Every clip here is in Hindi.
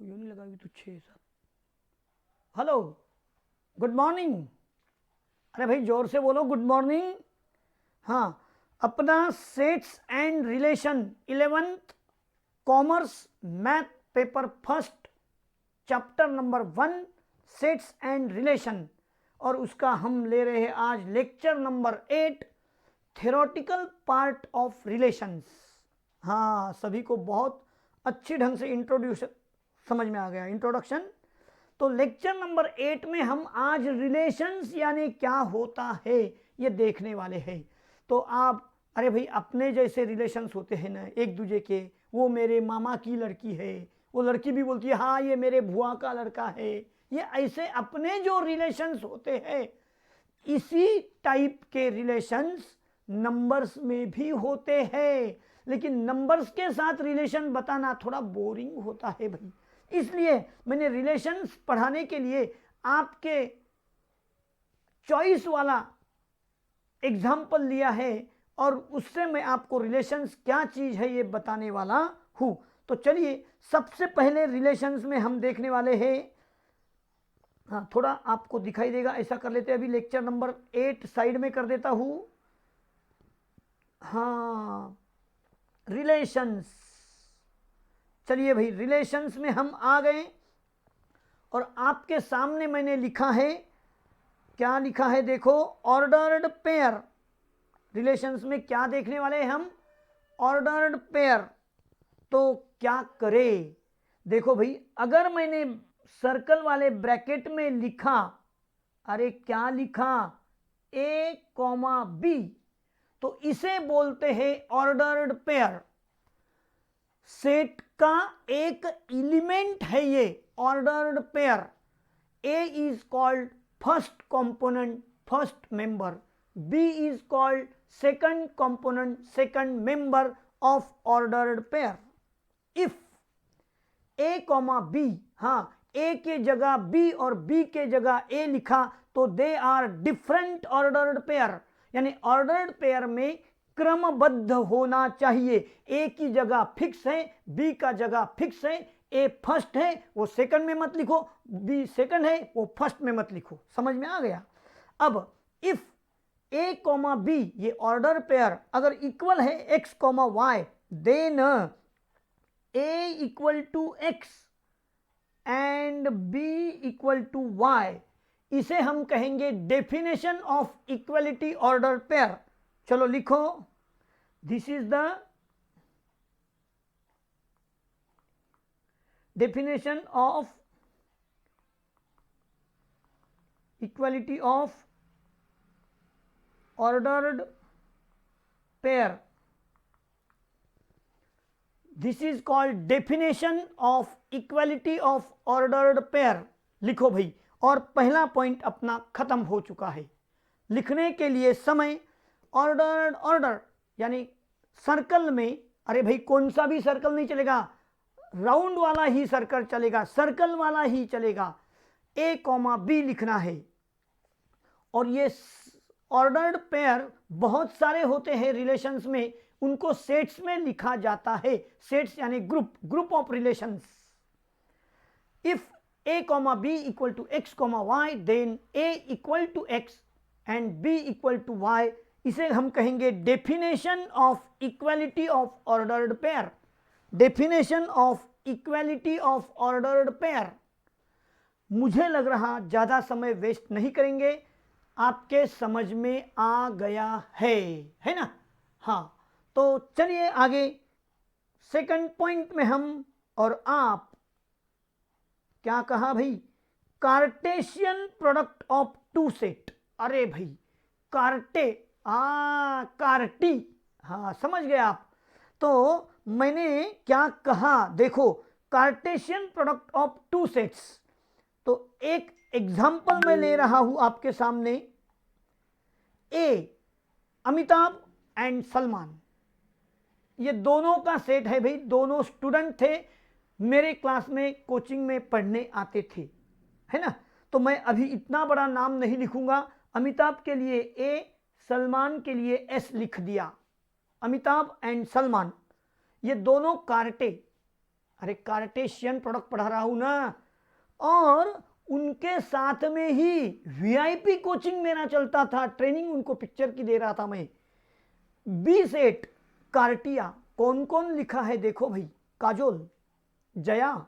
यूँ नहीं लगा कि तो 6-7। Hello, good morning. अरे भाई जोर से बोलो, गुड मॉर्निंग। हाँ, अपना sets and relation 11th commerce math paper first chapter number 1 sets and relation, और उसका हम ले रहे हैं आज lecture number 8 theoretical part of relations. हाँ, सभी को बहुत अच्छी ढंग से इंट्रोड्यूस समझ में आ गया, इंट्रोडक्शन। तो लेक्चर नंबर 8 में हम आज रिलेशंस यानी क्या होता है ये देखने वाले हैं। तो आप, अरे भाई अपने जैसे रिलेशंस होते हैं ना एक दूसरे के, वो मेरे मामा की लड़की है, वो लड़की भी बोलती है हाँ ये मेरे बुआ का लड़का है, ये ऐसे अपने जो रिलेशंस होते हैं, इसी टाइप के रिलेशंस नंबर्स में भी होते हैं। लेकिन नंबर्स के साथ रिलेशन बताना थोड़ा बोरिंग होता है भाई, इसलिए मैंने रिलेशंस पढ़ाने के लिए आपके चॉइस वाला एग्जाम्पल लिया है, और उससे मैं आपको रिलेशंस क्या चीज है ये बताने वाला हूं। तो चलिए सबसे पहले रिलेशंस में हम देखने वाले हैं, हाँ थोड़ा आपको दिखाई देगा ऐसा कर लेते हैं। अभी लेक्चर नंबर 8 साइड में कर देता हूं। हाँ, रिलेशंस, चलिए भाई रिलेशंस में हम आ गए, और आपके सामने मैंने लिखा है, क्या लिखा है देखो, ऑर्डर्ड पेयर। रिलेशंस में क्या देखने वाले हैं हम, ऑर्डर्ड पेयर। तो क्या करें, देखो भाई अगर मैंने सर्कल वाले ब्रैकेट में लिखा, अरे क्या लिखा, ए कॉमा बी, तो इसे बोलते हैं ऑर्डर्ड पेयर। सेट का एक एलिमेंट है ये ordered pair. A is called first component, first member, B is called second component, second member of ordered pair. If A comma B, हाँ ए के जगह बी और बी के जगह ए लिखा तो they are different ordered pair, यानी ऑर्डर्ड पेयर में क्रमबद्ध होना चाहिए। ए की जगह फिक्स है, बी का जगह फिक्स है, ए फर्स्ट है वो सेकंड में मत लिखो, बी सेकंड है वो फर्स्ट में मत लिखो। समझ में आ गया। अब इफ ए कॉमा बी, ये ऑर्डर पेयर अगर इक्वल है X comma Y, then A equal to X and B equal to Y, इसे हम कहेंगे definition of equality order pair. चलो लिखो, this is the definition of equality of ordered pair. This is called definition of equality of ordered pair. लिखो भाई, और पहला पॉइंट अपना खत्म हो चुका है। लिखने के लिए समय, ऑर्डर्ड, ऑर्डर यानी सर्कल में, अरे भाई कौन सा भी सर्कल नहीं चलेगा, राउंड वाला ही सर्कल चलेगा, सर्कल वाला ही चलेगा। ए कॉमा बी लिखना है, और ये ऑर्डर्ड पेयर बहुत सारे होते हैं रिलेशंस में, उनको सेट्स में लिखा जाता है। सेट्स यानी group, group of relations. If A comma B equal to X comma Y, then A equal to X and B equal to Y, इसे हम कहेंगे definition of equality of ordered pair. Definition of equality of ordered pair. मुझे लग रहा ज्यादा समय वेस्ट नहीं करेंगे, आपके समझ में आ गया है ना। हाँ, तो चलिए आगे सेकंड पॉइंट में हम और आप, क्या कहा भाई, Cartesian product of two set. अरे भाई कार्टे, कार्टी, हाँ समझ गए आप। तो मैंने क्या कहा देखो, Cartesian product of two sets. तो एक एग्जांपल मैं ले रहा हूं आपके सामने, ए अमिताभ एंड सलमान, ये दोनों का सेट है भाई। दोनों स्टूडेंट थे, मेरे क्लास में कोचिंग में पढ़ने आते थे, है ना। तो मैं अभी इतना बड़ा नाम नहीं लिखूंगा, अमिताभ के लिए ए, सलमान के लिए एस लिख दिया। अमिताभ एंड सलमान ये दोनों कार्टे, अरे कार्टेशियन प्रोडक्ट पढ़ा रहा हूं ना, और उनके साथ में ही वीआईपी कोचिंग मेरा चलता था, ट्रेनिंग उनको पिक्चर की दे रहा था मैं। बी सेट कार्टिया, कौन कौन लिखा है देखो भाई, काजोल, जया,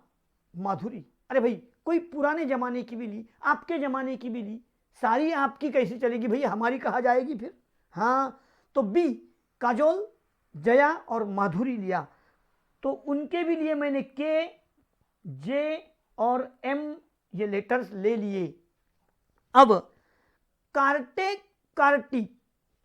माधुरी। अरे भाई कोई पुराने जमाने की भी ली, आपके जमाने की भी ली, सारी आपकी कैसी चलेगी भैया, हमारी कहा जाएगी फिर। हाँ, तो बी काजोल, जया और माधुरी लिया, तो उनके भी लिए मैंने के, जे और एम ये लेटर्स ले लिए। अब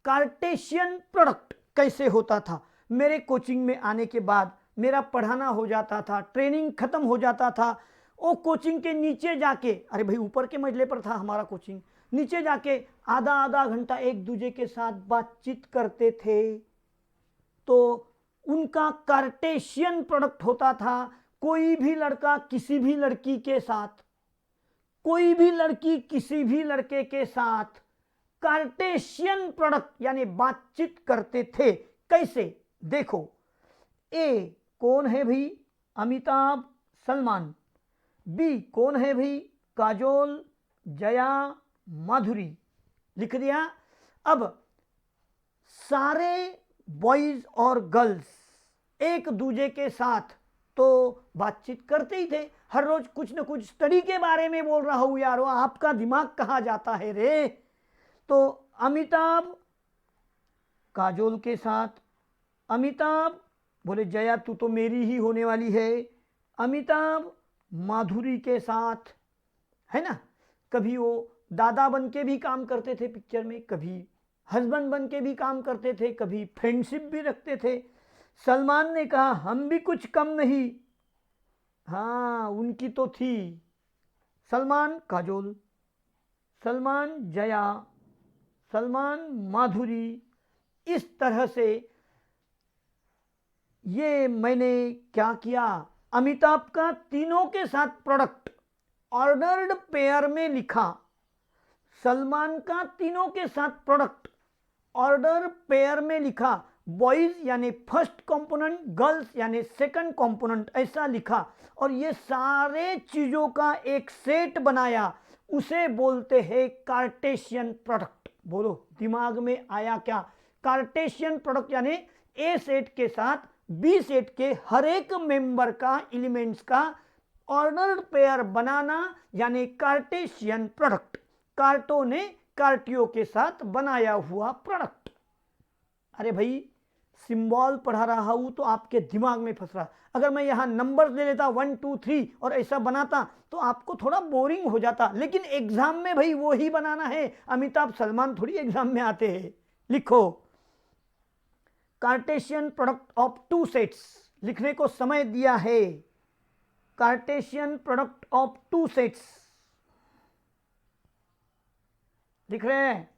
कार्टेशियन प्रोडक्ट कैसे होता था, मेरे कोचिंग में आने के बाद मेरा पढ़ाना हो जाता था, ट्रेनिंग खत्म हो जाता था, वो कोचिंग के नीचे जाके, अरे भाई ऊपर के मंजिले पर था हमारा कोचिंग, नीचे जाके आधा आधा घंटा एक दूसरे के साथ बातचीत करते थे, तो उनका कार्टेशियन प्रोडक्ट होता था। कोई भी लड़का किसी भी लड़की के साथ, कोई भी लड़की किसी भी लड़के के साथ कार्टेशियन प्रोडक्ट यानी बातचीत करते थे। कैसे देखो, ए कौन है भाई, अमिताभ सलमान, बी कौन है भाई, काजोल, जया, माधुरी, लिख दिया। अब सारे बॉयज और गर्ल्स एक दूसरे के साथ तो बातचीत करते ही थे, हर रोज कुछ न कुछ स्टडी के बारे में बोल रहा हूं यारो, आपका दिमाग कहाँ जाता है रे। तो अमिताभ काजोल के साथ, अमिताभ बोले जया तू तो मेरी ही होने वाली है, अमिताभ माधुरी के साथ, है ना। कभी वो दादा बन के भी काम करते थे पिक्चर में, कभी हस्बैंड बन के भी काम करते थे, कभी फ्रेंडशिप भी रखते थे। सलमान ने कहा हम भी कुछ कम नहीं, हाँ उनकी तो थी, सलमान काजोल, सलमान जया, सलमान माधुरी, इस तरह से ये मैंने क्या किया, अमिताभ का तीनों के साथ प्रोडक्ट ऑर्डर्ड पेयर में लिखा, सलमान का तीनों के साथ प्रोडक्ट ऑर्डर पेयर में लिखा, बॉयज यानी फर्स्ट कंपोनेंट, गर्ल्स यानी सेकंड कंपोनेंट, ऐसा लिखा, और ये सारे चीजों का एक सेट बनाया, उसे बोलते हैं कार्टेशियन प्रोडक्ट। बोलो दिमाग में आया क्या, कार्टेशियन प्रोडक्ट यानी ए सेट के साथ बी सेट के हर एक मेंबर का, एलिमेंट्स का ऑर्डर्ड पेयर बनाना, यानी कार्टेशियन प्रोडक्ट। कार्टो ने कार्टियो के साथ बनाया हुआ प्रोडक्ट। अरे भाई सिंबल पढ़ा रहा हूं तो आपके दिमाग में फंस रहा, अगर मैं यहां नंबर ले लेता 1 2 3 और ऐसा बनाता तो आपको थोड़ा बोरिंग हो जाता, लेकिन एग्जाम में भाई वो ही बनाना है, अमिताभ सलमान थोड़ी एग्जाम में आते हैं। लिखो Cartesian product of two sets, लिखने को समय दिया है, Cartesian product of two sets लिख रहे हैं।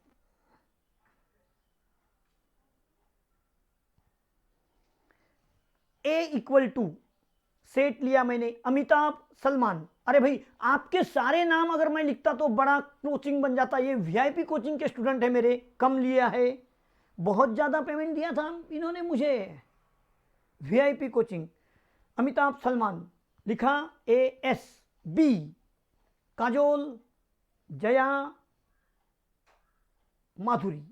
ए इक्वल टू सेट लिया मैंने अमिताभ सलमान। अरे भाई आपके सारे नाम अगर मैं लिखता तो बड़ा कोचिंग बन जाता, ये वीआईपी कोचिंग के स्टूडेंट है मेरे, कम लिया है, बहुत ज्यादा पेमेंट दिया था इन्होंने मुझे, वीआईपी कोचिंग। अमिताभ सलमान लिखा, A S, B Kajol, Jaya, Madhuri.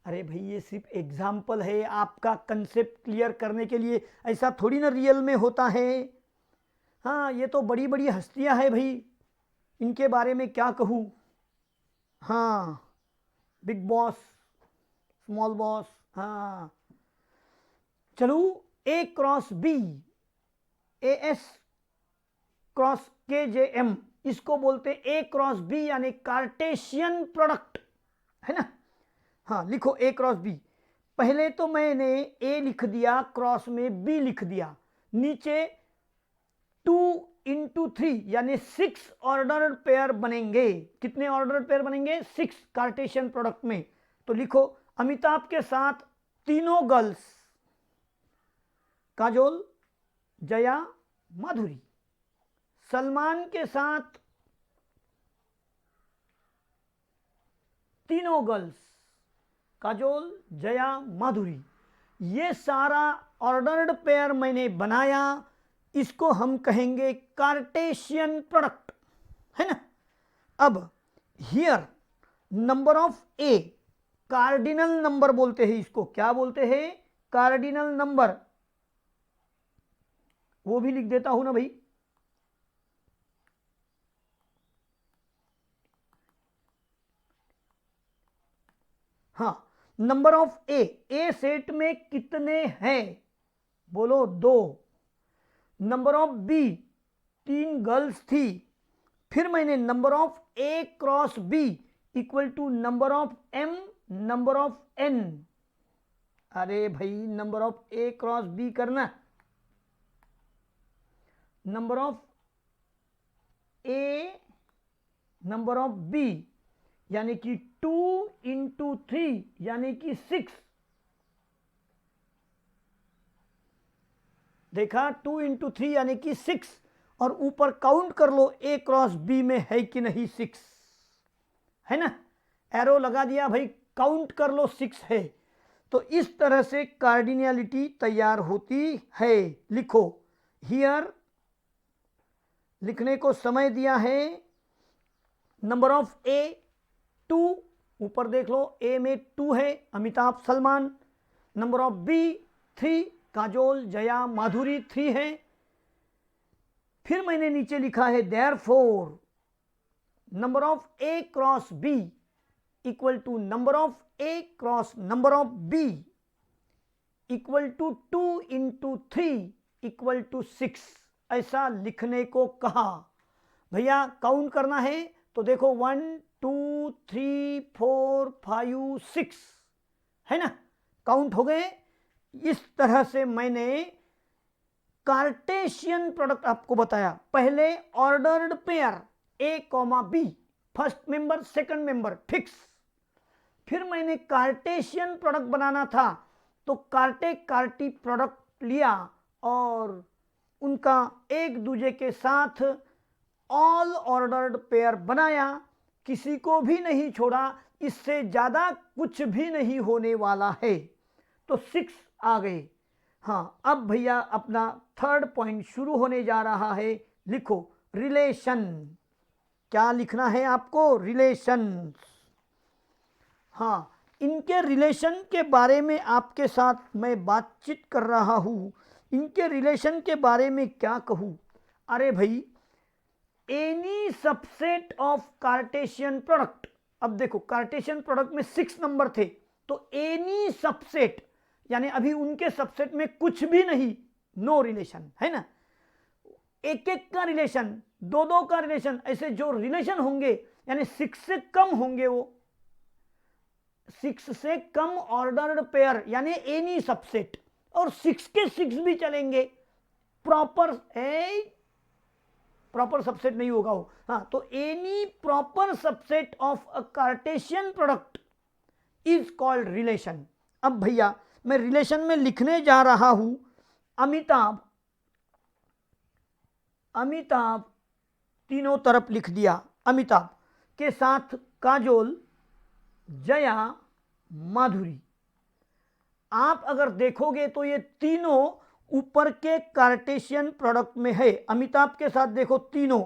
अरे भाई ये सिर्फ एग्जाम्पल है, आपका कंसेप्ट क्लियर करने के लिए, ऐसा थोड़ी ना रियल में होता है। हाँ ये तो बड़ी बड़ी हस्तियां हैं भाई, इनके बारे में क्या कहूँ। हाँ बिग बॉस, स्मॉल बॉस, हाँ चलो A cross B, A S cross K J M, इसको बोलते ए क्रॉस बी यानी कार्टेशियन प्रोडक्ट, है ना। हाँ लिखो ए क्रॉस बी, पहले तो मैंने ए लिख दिया, क्रॉस में बी लिख दिया, नीचे 2 into 3 यानी 6 ऑर्डर्ड पेयर बनेंगे। कितने ऑर्डर्ड पेयर बनेंगे, 6 कार्टेशियन प्रोडक्ट में। तो लिखो अमिताभ के साथ तीनों गर्ल्स, काजोल, जया, माधुरी, सलमान के साथ तीनों गर्ल्स, काजोल, जया, माधुरी, ये सारा ऑर्डर्ड पेयर मैंने बनाया, इसको हम कहेंगे कार्टेशियन प्रोडक्ट, है ना। अब here number of A, cardinal number बोलते हैं इसको, क्या बोलते हैं, कार्डिनल नंबर, वो भी लिख देता हूं ना भाई। हाँ, नंबर ऑफ ए सेट में कितने हैं, बोलो 2। नंबर ऑफ बी, 3 गर्ल्स थी। फिर मैंने number of A cross B equal to number of M, number of N. अरे भाई number of A cross B करना, number of A number of B, यानी कि 2 इंटू 3 यानी कि 6। देखा, 2 इंटू 3 यानी कि 6, और ऊपर काउंट कर लो ए क्रॉस बी में है कि नहीं 6, है ना। एरो लगा दिया भाई, काउंट कर लो 6 है। तो इस तरह से कार्डिनलिटी तैयार होती है। लिखो, हियर लिखने को समय दिया है, नंबर ऑफ ए 2, ऊपर देख लो ए में 2 है, Amitabh Salman. Number of B 3, Kajol Jaya Madhuri 3 है। फिर मैंने नीचे लिखा है therefore number of A cross B equal to number of A cross number of B equal to 2 into 3 equal to 6, ऐसा लिखने को कहा। भैया काउंट करना है तो देखो 1 2 3 4 5 6, है ना, काउंट हो गए। इस तरह से मैंने कार्टेशियन प्रोडक्ट आपको बताया। पहले ordered pair A comma B, first member second member fix. फिर मैंने कार्टेशियन प्रोडक्ट बनाना था तो कार्टी प्रोडक्ट लिया और उनका एक दूसरे के साथ ऑल ऑर्डर्ड पेयर बनाया, किसी को भी नहीं छोड़ा, इससे ज्यादा कुछ भी नहीं होने वाला है। तो 6 आ गए। हाँ, अब भैया अपना थर्ड पॉइंट शुरू होने जा रहा है। लिखो रिलेशन, क्या लिखना है आपको, रिलेशन। हाँ, इनके रिलेशन के बारे में आपके साथ मैं बातचीत कर रहा हूँ। इनके रिलेशन के बारे में क्या कहूँ, अरे भाई any subset of Cartesian product. अब देखो कार्टेशियन प्रोडक्ट में 6 नंबर थे, तो एनी सबसेट यानी अभी उनके सबसेट में कुछ भी नहीं, नो रिलेशन, है ना। एक एक का रिलेशन, 2 का रिलेशन, ऐसे जो रिलेशन होंगे यानी 6 से कम होंगे, वो 6 से कम ऑर्डर्ड पेयर यानी एनी सबसेट, और 6 के 6 भी चलेंगे, प्रॉपर सबसेट नहीं होगा वो। हाँ, तो any proper subset of a Cartesian product is called relation. अब भैया मैं रिलेशन में लिखने जा रहा हूं, अमिताभ तीनों तरफ लिख दिया, अमिताभ के साथ काजोल जया माधुरी। आप अगर देखोगे तो ये तीनों ऊपर के कार्टेशियन प्रोडक्ट में है। अमिताभ के साथ देखो तीनों,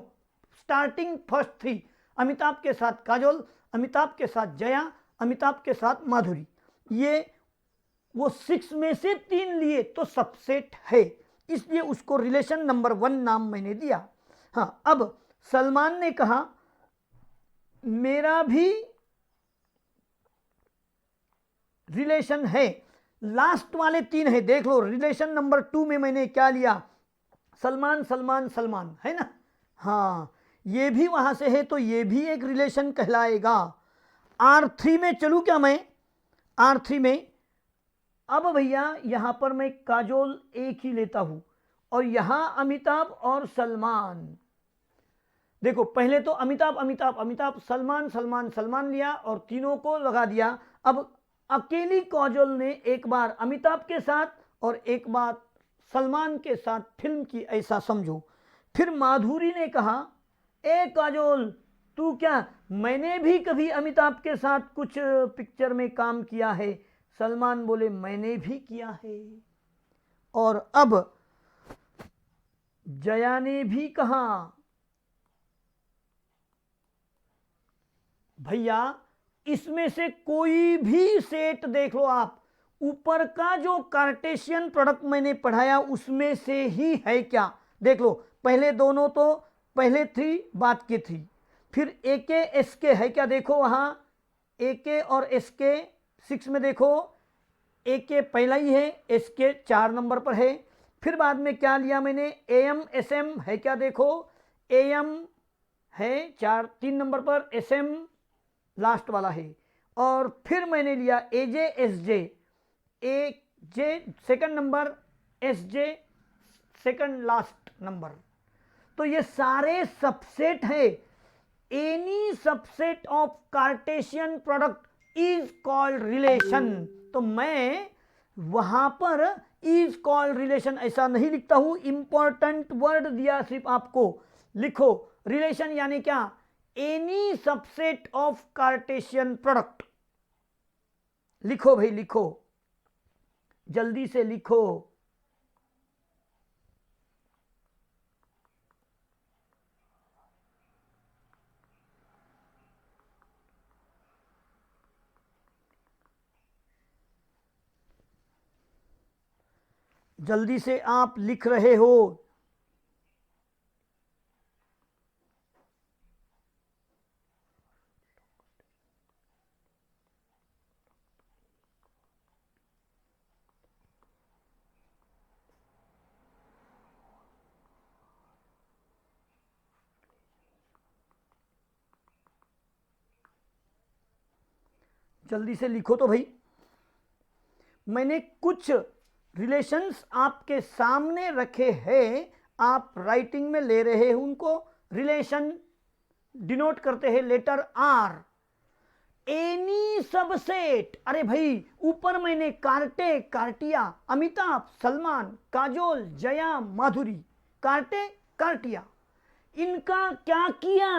स्टार्टिंग फर्स्ट 3, अमिताभ के साथ काजोल, अमिताभ के साथ जया, अमिताभ के साथ माधुरी, ये वो 6 में से 3 लिए तो सबसेट है, इसलिए उसको रिलेशन नंबर 1 नाम मैंने दिया। हाँ, अब सलमान ने कहा मेरा भी रिलेशन है, लास्ट वाले 3 है, देख लो रिलेशन नंबर 2 में मैंने क्या लिया, सलमान सलमान सलमान, है ना। हाँ, ये भी वहां से है तो ये भी एक रिलेशन कहलाएगा। R3 में चलूं क्या मैं, R3 में अब भैया यहां पर मैं काजोल एक ही लेता हूं और यहां अमिताभ और सलमान। देखो पहले तो अमिताभ अमिताभ अमिताभ, सलमान सलमान सलमान लिया और तीनों को लगा दिया। अब अकेली काजोल ने एक बार अमिताभ के साथ और एक बार सलमान के साथ फिल्म की, ऐसा समझो। फिर माधुरी ने कहा ए काजोल तू क्या, मैंने भी कभी अमिताभ के साथ कुछ पिक्चर में काम किया है। सलमान बोले मैंने भी किया है। और अब जया ने भी कहा। भैया इसमें से कोई भी सेट देख लो आप, ऊपर का जो कार्टेशियन प्रोडक्ट मैंने पढ़ाया उसमें से ही है क्या, देख लो। पहले दोनों तो पहले थी बात की थी, फिर ए के एस के है क्या, देखो वहां ए के और एस के 6 में देखो, ए के पहला ही है, एस के 4 नंबर पर है। फिर बाद में क्या लिया मैंने, ए एम एस एम है क्या, देखो ए एम है 3 नंबर पर, एस एम लास्ट वाला है। और फिर मैंने लिया A J S J, A J second number, S J second last number. तो ये सारे सबसेट है। Any subset of Cartesian product is called relation. तो मैं वहां पर इज कॉल्ड रिलेशन ऐसा नहीं लिखता हूं, इंपॉर्टेंट वर्ड दिया सिर्फ आपको, लिखो रिलेशन यानी क्या, any subset of Cartesian product. लिखो भाई लिखो, जल्दी से लिखो। जल्दी से आप लिख रहे हो। जल्दी से लिखो तो भाई। मैंने कुछ रिलेशंस आपके सामने रखे हैं, आप राइटिंग में ले रहे हैं उनको। रिलेशन डिनोट करते हैं लेटर आर। एनी सबसेट, अरे भाई ऊपर मैंने कार्टे, कार्टिया, अमिताभ, सलमान, काजोल, जया, माधुरी, कार्टे, कार्टिया, इनका क्या किया,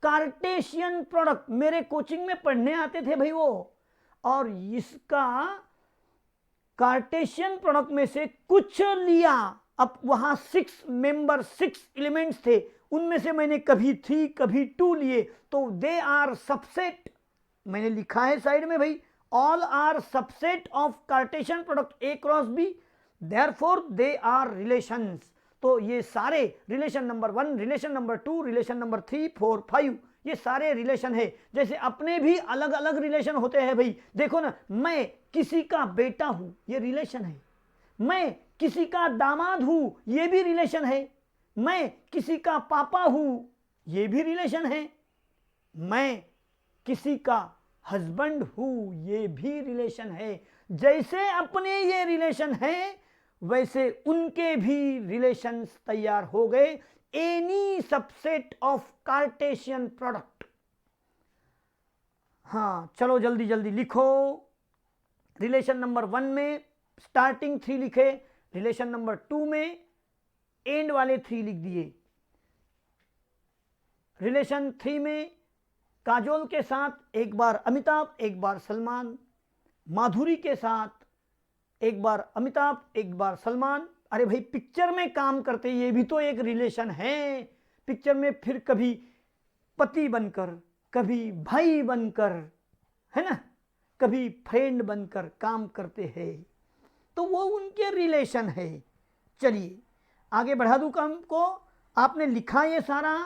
कार्टेशियन प्रोडक्ट मेरे कोचिंग में पढ़ने आते थे भाई वो, और इसका कार्टेशियन प्रोडक्ट में से कुछ लिया। अब वहां 6 मेंबर 6 एलिमेंट्स थे, उनमें से मैंने कभी 3 कभी 2 लिए, तो दे आर सबसेट। मैंने लिखा है साइड में भाई, all are subset of Cartesian product A cross B, therefore they are relations. तो ये सारे relation number 1, relation number 2, relation number 3, 4, 5, ये सारे रिलेशन है। जैसे अपने भी अलग अलग रिलेशन होते हैं भाई, देखो ना, मैं किसी का बेटा हूं, ये रिलेशन है। मैं किसी का दामाद हूं, ये भी रिलेशन है। मैं किसी का पापा हूं, ये भी रिलेशन है। मैं किसी का हस्बैंड हूं, ये भी रिलेशन है। जैसे अपने ये रिलेशन है, वैसे उनके भी रिलेशंस तैयार हो गए। Any subset of Cartesian product. हाँ चलो जल्दी जल्दी लिखो। रिलेशन नंबर 1 में स्टार्टिंग 3 लिखे, रिलेशन नंबर 2 में एंड वाले 3 लिख दिए। रिलेशन 3 में काजोल के साथ एक बार अमिताभ, एक बार सलमान, माधुरी के साथ एक बार अमिताभ, एक बार सलमान। अरे भाई पिक्चर में काम करते, ये भी तो एक रिलेशन है। पिक्चर में फिर कभी पति बनकर, कभी भाई बनकर, है ना, कभी फ्रेंड बनकर काम करते हैं, तो वो उनके रिलेशन है। चलिए आगे बढ़ा दूं काम को। आपने लिखा ये सारा।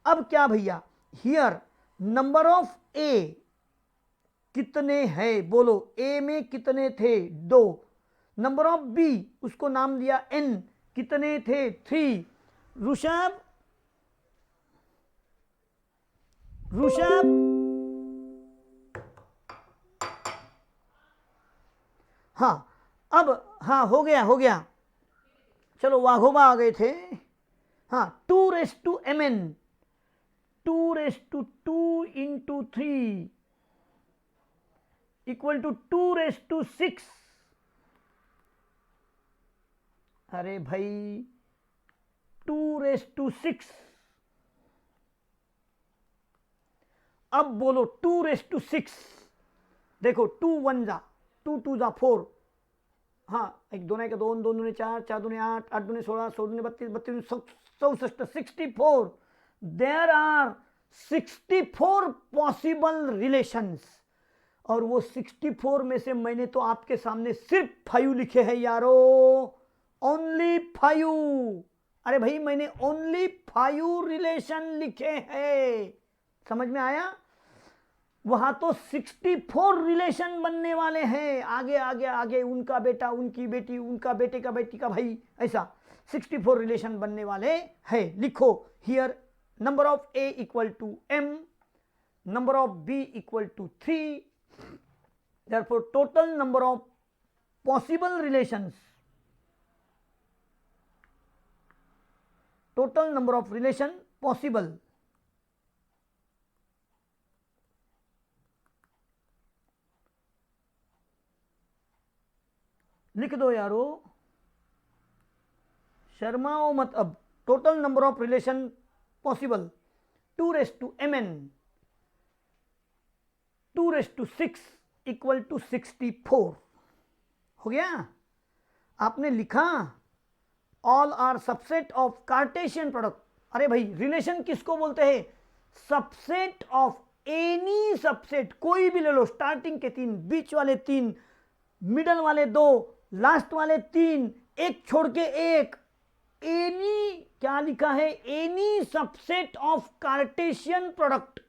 अब क्या भैया, हियर नंबर ऑफ ए कितने हैं, बोलो ए में कितने थे, 2। नंबर ऑफ बी, उसको नाम दिया एन, कितने थे, 3। ऋषभ, ऋषभ, हाँ अब हाँ हो गया हो गया। चलो वाघोबा आ गए थे। हाँ 2:mn, 2:2 into 3 इक्वल टू 2:6। अरे भाई 2:6। अब बोलो 2:6। देखो 2 1 जा, 2 2 जा 4, हाँ, एक 2 का 2, 2 दूने 4, 4 दूने 8, 8 दूने 16, 16 दूने 32, 32 64, 64। देयर आर 64 पॉसिबल रिलेशंस, और वो 64 में से मैंने तो आपके सामने सिर्फ 5 लिखे हैं यारो, ओनली 5। अरे भाई मैंने ओनली 5 रिलेशन लिखे हैं, समझ में आया? वहां तो 64 रिलेशन बनने वाले हैं, आगे आगे आगे, उनका बेटा, उनकी बेटी, उनका बेटे का बेटी का भाई, ऐसा 64 रिलेशन बनने वाले हैं। लिखो here number of A equal to m, number of b equal to 3, therefore total number of possible relations, total number of relation possible, लिख दो यारो, शर्माओ मत अब। Total number of relation possible 2⁻mn 2⁻6 equal to 64 हो गया। आपने लिखा all are subset of Cartesian product. अरे भाई रिलेशन किसको बोलते हैं? सबसेट ऑफ एनी सबसेट, कोई भी ले लो, स्टार्टिंग के 3, बीच वाले 3, मिडल वाले 2, लास्ट वाले 3, एक छोड़ के एक, एनी, क्या लिखा है? Any subset of Cartesian product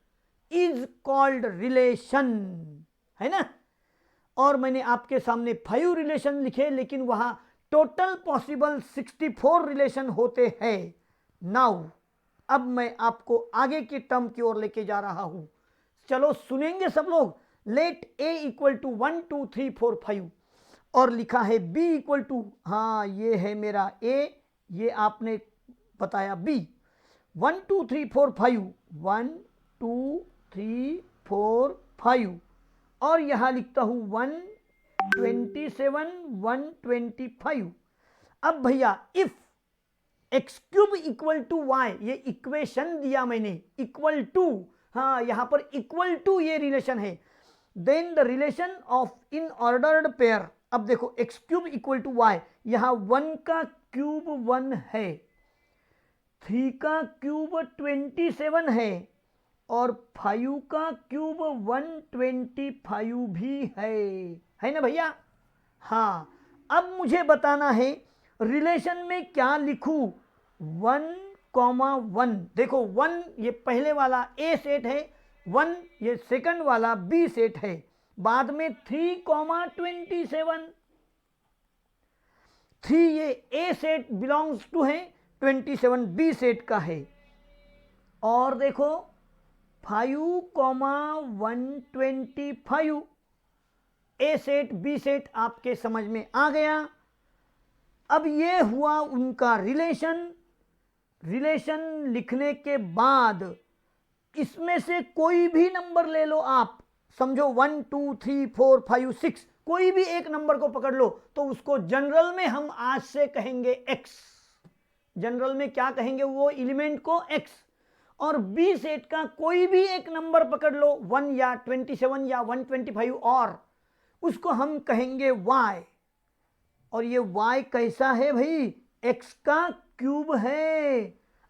is called relation, है ना। और मैंने आपके सामने 5 रिलेशन लिखे, लेकिन वहां टोटल पॉसिबल 64 रिलेशन होते हैं। नाउ अब मैं आपको आगे की टर्म की ओर लेके जा रहा हूं, चलो सुनेंगे सब लोग। लेट ए इक्वल टू 1 2 3 4 5, और लिखा है b इक्वल टू, हाँ ये है मेरा a, ये आपने बताया b, 1 2 3 4 5, 1 2 3 4 5, और यहां लिखता हूं 127 125। अब भैया if x cube equal to y, ये इक्वेशन दिया मैंने, इक्वल टू, हाँ यहां पर इक्वल टू ये रिलेशन है, then the relation of in ordered pair. अब देखो x cube equal to y, यहां 1 का क्यूब 1 है, 3 का क्यूब 27 है, और 5 का क्यूब 125 भी है ना भैया। हाँ अब मुझे बताना है रिलेशन में क्या लिखूं, 1,1। देखो 1 ये पहले वाला ए सेट है, 1 ये सेकंड वाला बी सेट है, बाद में 3,27, 3 ये ए सेट बिलोंग्स टू है, 27 बी सेट का है। और देखो 5,125 ए सेट बी सेट आपके समझ में आ गया। अब ये हुआ उनका रिलेशन। रिलेशन लिखने के बाद इसमें से कोई भी नंबर ले लो आप, समझो 1 2 3 4 5 6, कोई भी एक नंबर को पकड़ लो, तो उसको जनरल में हम आज से कहेंगे x। जनरल में क्या कहेंगे? वो एलिमेंट को x। और बी सेट का कोई भी एक नंबर पकड़ लो, 1 या 27 या 125, और उसको हम कहेंगे y। और ये y कैसा है भाई? x का क्यूब है।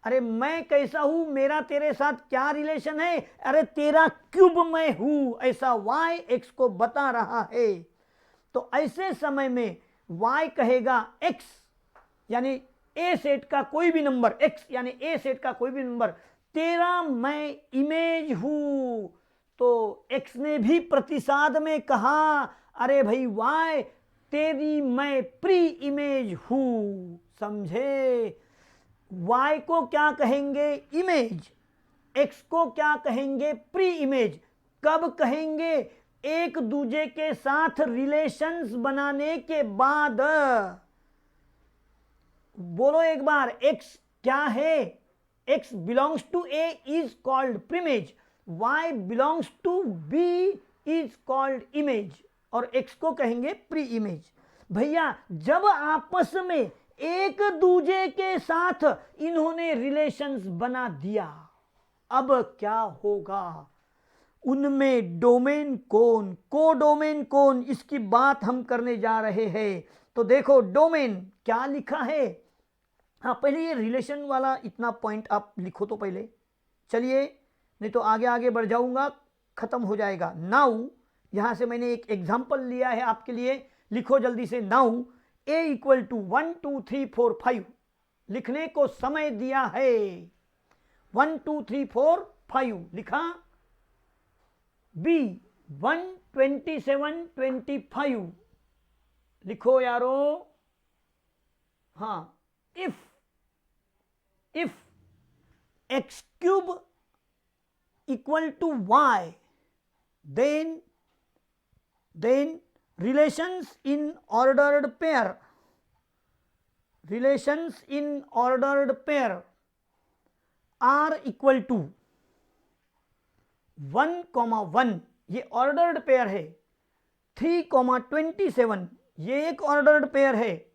अरे मैं कैसा हूं, मेरा तेरे साथ क्या रिलेशन है? अरे तेरा क्यूब मैं हूं, ऐसा y x को बता रहा है। तो ऐसे समय में y कहेगा x, यानी a सेट का कोई भी नंबर, x यानी a सेट का कोई भी नंबर, तेरा मैं इमेज हूं। तो x ने भी प्रतिसाद में कहा, अरे भाई y तेरी मैं प्री इमेज हूं। समझे? y को क्या कहेंगे? इमेज। x को क्या कहेंगे? Pre image. कब कहेंगे? एक दूजे के साथ रिलेशंस बनाने के बाद। बोलो एक बार, x क्या है? x belongs to a is called preimage, y belongs to b is called image, और x को कहेंगे प्री इमेज। भैया जब आपस में एक दूजे के साथ इन्होंने रिलेशंस बना दिया, अब क्या होगा? उनमें डोमेन कौन, को डोमेन कौन, इसकी बात हम करने जा रहे हैं। तो देखो डोमेन क्या लिखा है। हाँ पहले ये रिलेशन वाला इतना पॉइंट आप लिखो तो पहले, चलिए नहीं तो आगे आगे बढ़ जाऊंगा, खत्म हो जाएगा। नाउ यहां से मैंने एक एग्जांपल लिया है आपके लिए, लिखो जल्दी से। नाउ ए इक्वल टू 1 2 3 4 5 लिखने को समय दिया है। 1 2 3 4 5 लिखा। बी 1 27 25 लिखो यारो। हाँ if x cube equal to y, then relations in ordered pair are equal to 1, 1 ये ऑर्डर्ड पेयर है। 3, 27 ये एक ऑर्डर्ड पेयर है।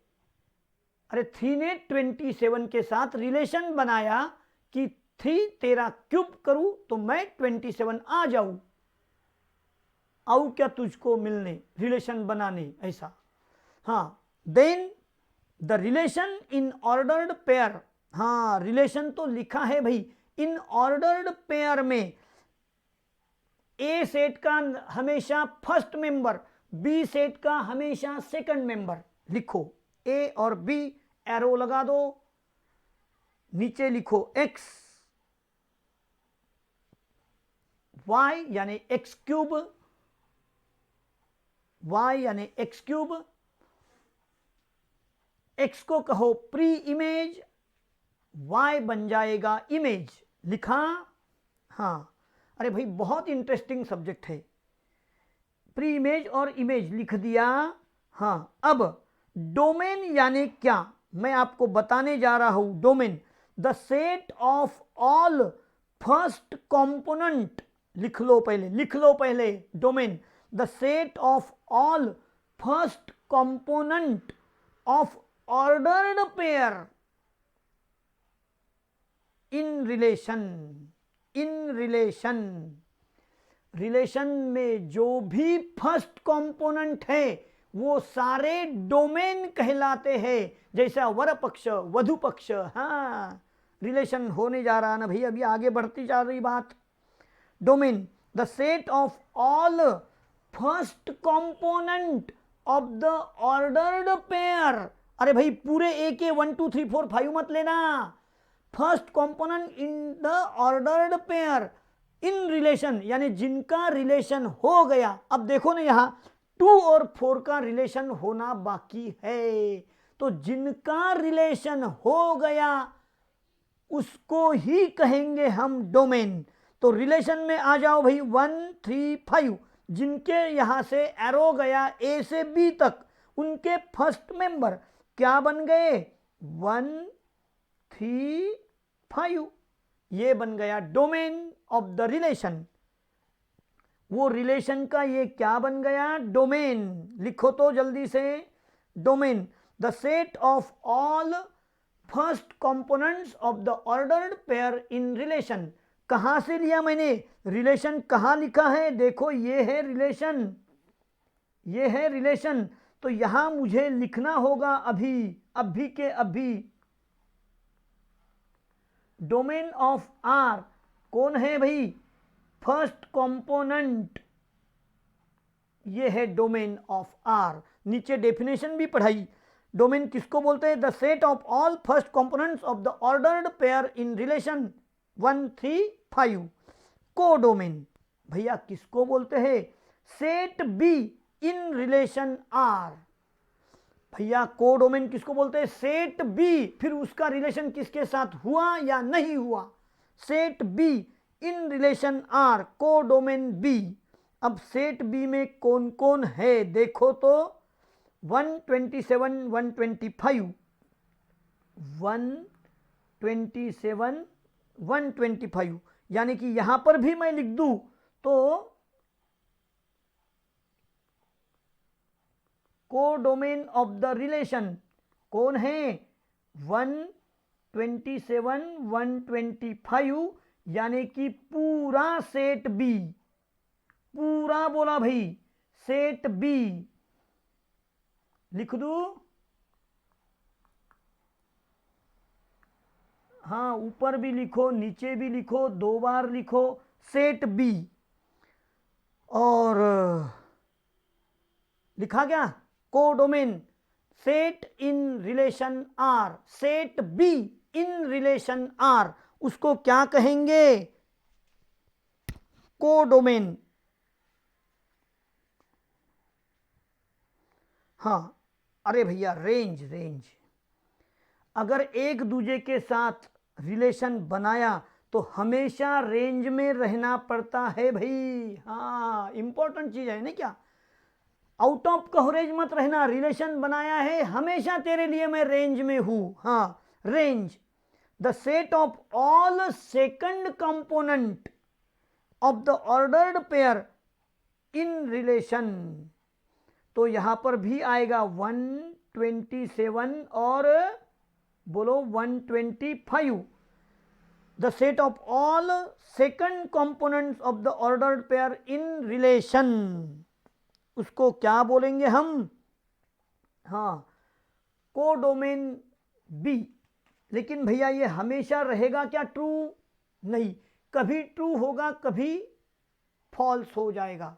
अरे 3 ने 27 के साथ रिलेशन बनाया कि 3 तेरा क्यूब करूं तो मैं 27 आ जाऊं। आऊ क्या तुझको मिलने, रिलेशन बनाने, ऐसा। हाँ then the relation in ordered pair, हाँ रिलेशन तो लिखा है भाई। इन ऑर्डर्ड पेयर में ए सेट का हमेशा फर्स्ट मेंबर, बी सेट का हमेशा सेकंड मेंबर। लिखो ए और बी, एरो लगा दो, नीचे लिखो एक्स, वाई यानी एक्स क्यूब, वाई यानी एक्स क्यूब, एक्स को कहो प्री इमेज, वाई बन जाएगा इमेज। लिखा। हाँ अरे भाई बहुत इंटरेस्टिंग सब्जेक्ट है। प्री इमेज और इमेज लिख दिया। हाँ अब डोमेन यानी क्या मैं आपको बताने जा रहा हूं। Domain the set of all first component, लिख लो पहले domain the set of all first component of ordered pair in relation में जो भी फर्स्ट कंपोनेंट है वो सारे डोमेन कहलाते हैं। जैसा वर पक्ष, वधु पक्ष। हाँ रिलेशन होने जा रहा ना भाई, अभी आगे बढ़ती जा रही बात। Domain the set of all first component of the ordered pair. अरे भाई पूरे ए के 1 2 3 4 5 मत लेना। First component in the ordered pair in relation, यानी जिनका रिलेशन हो गया। अब देखो ना यहां 2 और 4 का रिलेशन होना बाकी है, तो जिनका रिलेशन हो गया उसको ही कहेंगे हम डोमेन। तो रिलेशन में आ जाओ भाई 1 3 5, जिनके यहां से एरो गया ए से बी तक, उनके फर्स्ट मेंबर क्या बन गए 1 3 5, ये बन गया डोमेन ऑफ द रिलेशन। वो रिलेशन का ये क्या बन गया डोमेन। लिखो तो जल्दी से। Domain the set of all first components of the ordered pair in relation. कहां से लिया मैंने रिलेशन, कहां लिखा है देखो, ये है रिलेशन, ये है रिलेशन। तो यहां मुझे लिखना होगा अभी के अभी डोमेन ऑफ आर कौन है भाई, फर्स्ट कंपोनेंट, ये है डोमेन ऑफ आर। नीचे डेफिनेशन भी पढ़ाई। डोमेन किसको बोलते हैं, the set of all first components of the ordered pair in relation 1 3 5। Codomain भैया किसको बोलते हैं, set B in relation R. भैया कोडोमेन किसको बोलते हैं, सेट बी, फिर उसका रिलेशन किसके साथ हुआ या नहीं हुआ, set B in relation R, codomain B. अब सेट बी में कौन कौन है देखो तो 127 125, 127 125, यानी कि यहां पर भी मैं लिख दूं तो कोडोमेन ऑफ द रिलेशन कौन है 127 125, यानी कि पूरा सेट बी, पूरा बोला भाई सेट बी, लिख दूं हाँ, ऊपर भी लिखो, नीचे भी लिखो, 2 बार लिखो, सेट बी। और लिखा क्या? Codomain set in relation R, set B in relation R, उसको क्या कहेंगे? कोडोमेन। हाँ, अरे भैया रेंज, रेंज अगर एक दूजे के साथ रिलेशन बनाया तो हमेशा रेंज में रहना पड़ता है भाई। हाँ, इंपॉर्टेंट चीज है ना क्या? आउट ऑफ कवरेज मत रहना, रिलेशन बनाया है हमेशा तेरे लिए मैं रेंज में हूं। हाँ, range the set of all second component of the ordered pair in relation. तो यहां पर भी आएगा 127 और बोलो 125। The set of all second components of the ordered pair in relation, उसको क्या बोलेंगे हम? हाँ, कोडोमेन बी। लेकिन भैया ये हमेशा रहेगा क्या ट्रू? नहीं, कभी ट्रू होगा, कभी फॉल्स हो जाएगा।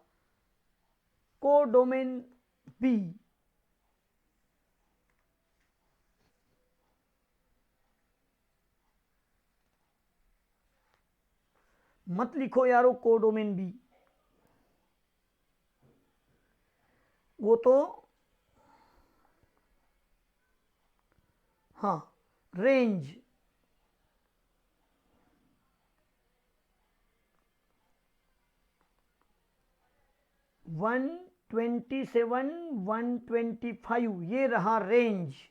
Codomain B. मत लिखो यारो कोडोमेन बी, वो तो हाँ रेंज। वन 127 125 ये रहा रेंज।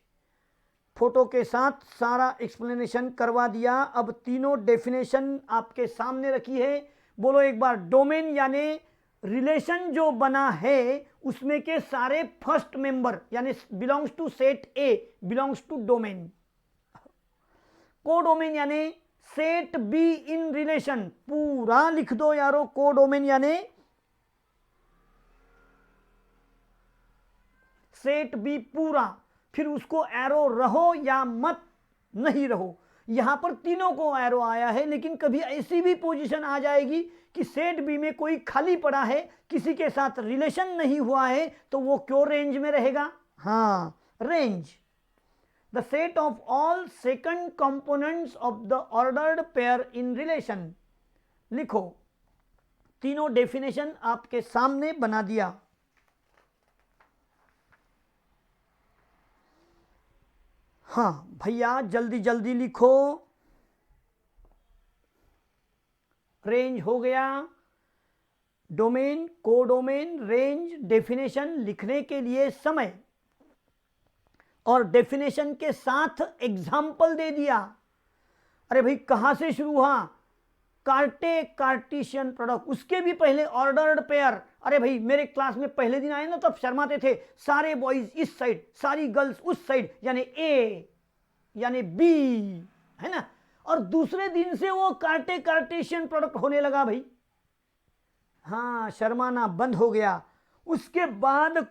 फोटो के साथ सारा एक्सप्लेनेशन करवा दिया। अब तीनों डेफिनेशन आपके सामने रखी है। बोलो एक बार, डोमेन यानी रिलेशन जो बना है उसमें के सारे फर्स्ट मेंबर यानी belongs to set A belongs to domain. Codomain यानी सेट बी इन रिलेशन, पूरा लिख दो यारो। कोडोमेन यानी सेट बी पूरा, फिर उसको एरो रहो या मत नहीं रहो। यहां पर तीनों को एरो आया है, लेकिन कभी ऐसी भी पोजीशन आ जाएगी कि सेट बी में कोई खाली पड़ा है, किसी के साथ रिलेशन नहीं हुआ है, तो वो क्यों रेंज में रहेगा? हाँ, range the set of all second components of the ordered pair in relation. लिखो, तीनों डेफिनेशन आपके सामने बना दिया। हाँ भैया जल्दी जल्दी लिखो। रेंज हो गया, डोमेन, कोडोमेन, रेंज, डेफिनेशन लिखने के लिए समय और डेफिनेशन के साथ एग्जाम्पल दे दिया। अरे भाई कहां से शुरू हुआ? कार्टे कार्टिशियन प्रोडक्ट, उसके भी पहले ऑर्डर्ड पेयर। अरे भाई मेरे क्लास में पहले दिन आए ना तब शर्माते थे, सारे बॉयज इस साइड सारी गर्ल्स उस साइड, यानी ए यानी बी, है ना। और दूसरे दिन से वो कार्टे कार्टेशियन प्रोडक्ट होने लगा भाई। हाँ, शर्माना बंद हो गया। उसके बाद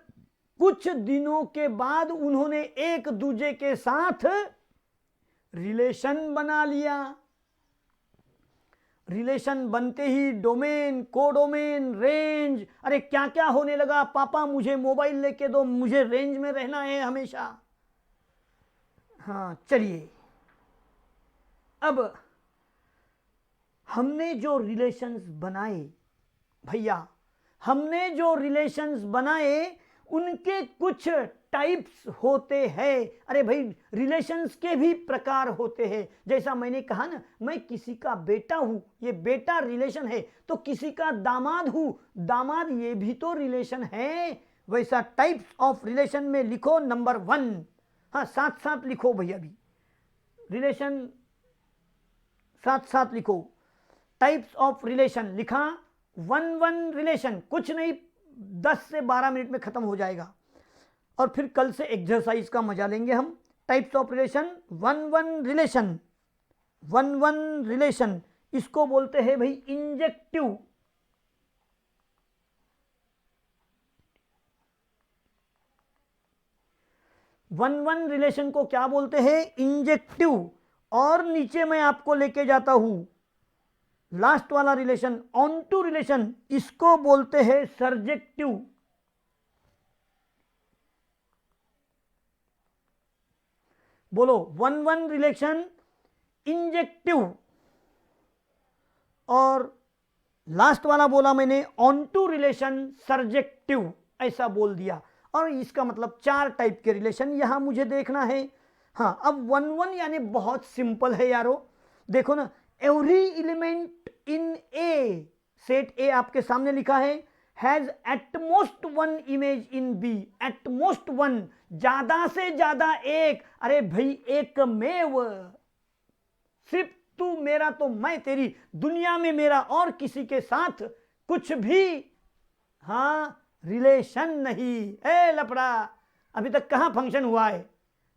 कुछ दिनों के बाद उन्होंने एक दूजे के साथ रिलेशन बना लिया। रिलेशन बनते ही डोमेन, कोडोमेन, रेंज, अरे क्या क्या होने लगा। पापा मुझे मोबाइल लेके दो, मुझे रेंज में रहना है हमेशा। हाँ चलिए, अब हमने जो रिलेशंस बनाए भैया, हमने जो रिलेशंस बनाए उनके कुछ टाइप्स होते हैं। अरे भाई रिलेशंस के भी प्रकार होते हैं। जैसा मैंने कहा ना, मैं किसी का बेटा हूं, ये बेटा रिलेशन है। तो किसी का दामाद हूं, दामाद ये भी तो रिलेशन है। वैसा टाइप्स ऑफ रिलेशन में लिखो नंबर 1। हाँ साथ साथ लिखो भैया, भी रिलेशन साथ साथ लिखो। टाइप्स ऑफ रिलेशन लिखा। 1 रिलेशन, कुछ नहीं 10 से 12 मिनट में खत्म हो जाएगा। और फिर कल से एक्सरसाइज का मजा लेंगे हम। Types of relation, 1 relation, 1 relation, इसको बोलते हैं भाई इंजेक्टिव। 1 रिलेशन को क्या बोलते हैं? इंजेक्टिव। और नीचे मैं आपको लेके जाता हूं लास्ट वाला रिलेशन, ऑन टू रिलेशन, इसको बोलते हैं सर्जेक्टिव। बोलो, वन वन रिलेशन इंजेक्टिव, और लास्ट वाला बोला मैंने ऑन टू रिलेशन सर्जेक्टिव, ऐसा बोल दिया। और इसका मतलब 4 टाइप के रिलेशन यहां मुझे देखना है। हाँ, अब वन वन यानी बहुत सिंपल है यारो। देखो ना, every element in A, set A आपके सामने लिखा है, has at most one image in B. At most one, ज्यादा से ज्यादा एक। अरे भाई, एक मेव, सिर्फ तू मेरा तो मैं तेरी, दुनिया में मेरा और किसी के साथ कुछ भी रिलेशन नहीं। ए लफड़ा, अभी तक कहां फंक्शन हुआ है,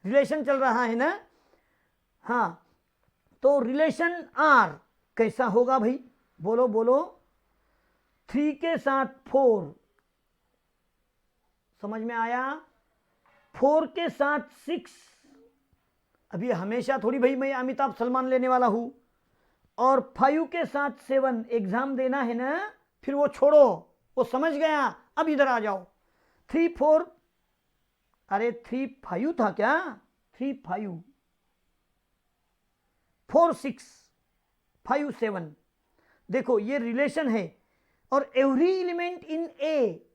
रिलेशन चल रहा है ना। तो रिलेशन आर कैसा होगा भाई, बोलो बोलो। 3 के साथ 4, समझ में आया। 4 के साथ 6, अभी हमेशा थोड़ी भाई मैं अमिताभ सलमान लेने वाला हूं। और 5 के साथ 7, एग्जाम देना है ना, फिर वो छोड़ो, वो समझ गया। अब इधर आ जाओ, 3 4, अरे 3 5 था क्या, 3 5, 4 6, 5 7। देखो ये रिलेशन है। और every element in A,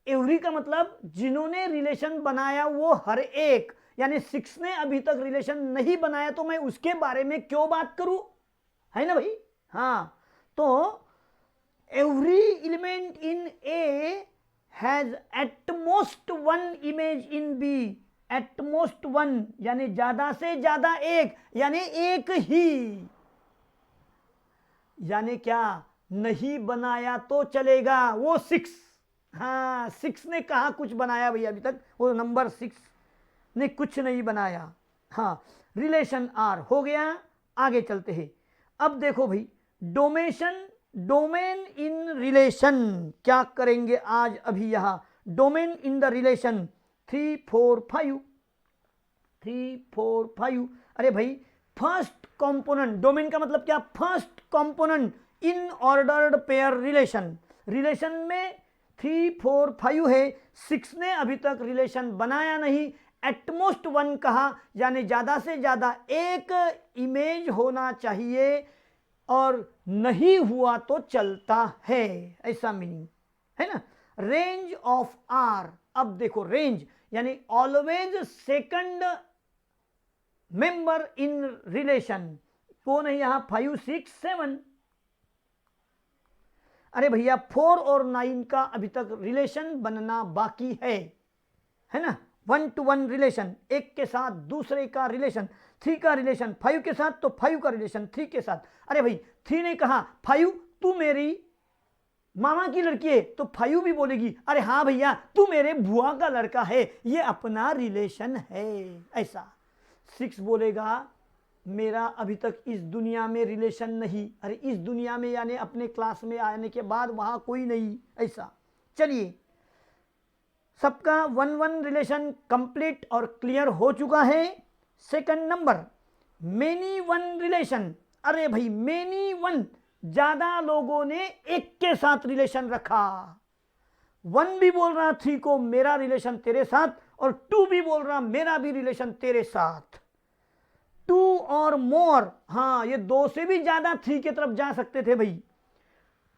every का मतलब जिन्होंने रिलेशन बनाया वो हर एक, यानी 6 ने अभी तक रिलेशन नहीं बनाया तो मैं उसके बारे में क्यों बात करूं, है ना भाई। तो every element in A has at most one image in B. At most one यानी ज्यादा से ज्यादा एक, यानी एक ही। यानी क्या, नहीं बनाया तो चलेगा वो 6। 6 ने कहा कुछ बनाया भाई, अभी तक वो नंबर 6 ने कुछ नहीं बनाया। रिलेशन आर हो गया। आगे चलते हैं। अब देखो भाई, डोमेन इन रिलेशन क्या करेंगे आज अभी यहां। Domain in the relation 3 4 5, 3 4 5। अरे भाई, फर्स्ट कंपोनेंट, डोमेन का मतलब क्या, first component in ordered pair relation. Relation में 3 4 5 है, 6 ने अभी तक रिलेशन बनाया नहीं। एटमोस्ट वन कहा, यानी ज्यादा से ज्यादा एक इमेज होना चाहिए, और नहीं हुआ तो चलता है, ऐसा मीनिंग है ना। रेंज ऑफ आर, अब देखो रेंज यानी always second member in relation. कौन है यहां, 5 6 7। अरे भैया, 4 और 9 का अभी तक रिलेशन बनना बाकी है ना। 1 to 1 रिलेशन, एक के साथ दूसरे का रिलेशन। 3 का रिलेशन 5 के साथ, तो 5 का रिलेशन 3 के साथ। अरे भाई, 3 ने कहा 5 तू मेरी मामा की लड़की है, तो 5 भी बोलेगी अरे हाँ भैया तू मेरे बुआ का लड़का है, ये अपना रिलेशन है, ऐसा। 6 बोलेगा मेरा अभी तक इस दुनिया में रिलेशन नहीं। अरे इस दुनिया में यानी अपने क्लास में आने के बाद वहां कोई नहीं, ऐसा। चलिए, सबका 1 1 रिलेशन कंप्लीट और क्लियर हो चुका है। Second number, many one relation. अरे भाई, मेनी वन, ज्यादा लोगों ने एक के साथ रिलेशन रखा। 1 भी बोल रहा 3 को मेरा रिलेशन तेरे साथ, और 2 भी बोल रहा मेरा भी रिलेशन तेरे साथ। 2 और मोर, ये 2 से भी ज्यादा 3 की तरफ जा सकते थे भाई।